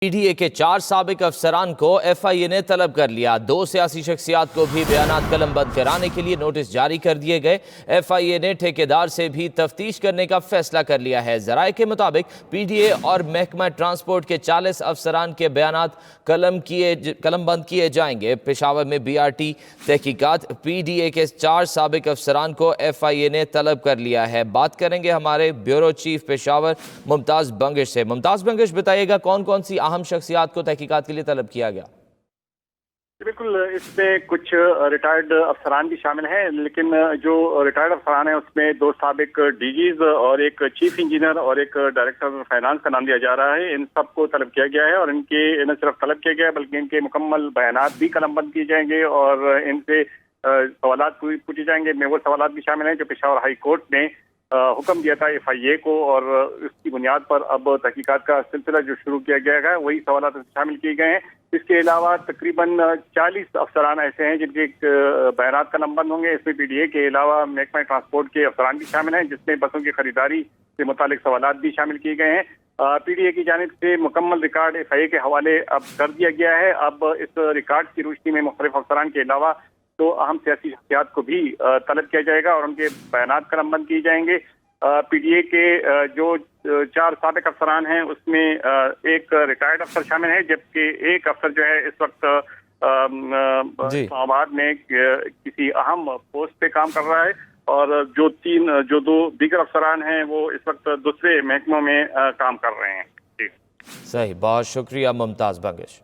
PDA के 4 साबिक अफसरान को FIA ने तलब कर लिया। 2 सियासी शख्सियात को भी बयानात कलमबंद कराने के लिए नोटिस जारी कर दिए गए। FIA ने ठेकेदार से भी तफ्तीश करने का फैसला कर लिया है। ज़राए के मुताबिक PDA और महकमा ट्रांसपोर्ट के 40 अफसरान के बयानात कलमबंद किए जाएंगे। पेशावर में BRT तहकीकात PDA के 4 साबिक अफसरान को FIA ने तलब कर लिया है। बात करेंगे हमारे ब्यूरो चीफ पेशावर मुमताज़ बंगिश से। मुमताज़ बंगिश, बताइएगा कौन कौन सी अहम शख्सियात को तहकीकात के लिए तलब किया गया? बिल्कुल, इसमें कुछ रिटायर्ड अफसरान भी शामिल हैं, लेकिन जो रिटायर्ड अफसरान हैं उसमें 2 साबिक DGs और एक चीफ इंजीनियर और एक डायरेक्टर फाइनेंस का नाम दिया जा रहा है। इन सबको तलब किया गया है और इनके न सिर्फ तलब किया गया है बल्कि इनके मुकम्मल बयानात भी कलमबंद किए जाएंगे और इनसे सवालात पूछे जाएंगे। में वो सवालात भी शामिल हैं जो पेशावर हाई कोर्ट ने हुक्म दिया था FIA को, और इसकी बुनियाद पर अब तहकीकात का सिलसिला जो शुरू किया गया है वही सवालात शामिल किए गए हैं। इसके अलावा तकरीबन 40 अफसरान ऐसे हैं जिनके बयानात कलमबंद होंगे। इसमें PDA के अलावा महकमा ट्रांसपोर्ट के अफसरान भी शामिल हैं, जिसमें बसों की खरीदारी से मुतालिक सवालात भी शामिल किए गए हैं। PDA की जानिब से मुकम्मल रिकॉर्ड FIA के हवाले अब कर दिया गया है। अब इस रिकॉर्ड की रोशनी में मुख्तलिफ अफसरान के अलावा तो अहम सियासी शख्सियात को भी तलब किया जाएगा और उनके बयानात कलमबंद किए जाएंगे। PDA के जो 4 साबिक अफसरान हैं उसमें एक रिटायर्ड अफसर शामिल है, जबकि एक अफसर जो है इस वक्त इस्लामाबाद में किसी अहम पोस्ट पे काम कर रहा है, और जो 2 दीगर अफसरान हैं वो इस वक्त दूसरे महकमों में काम कर रहे हैं। सही, बहुत शुक्रिया मुमताज़ बंगिश।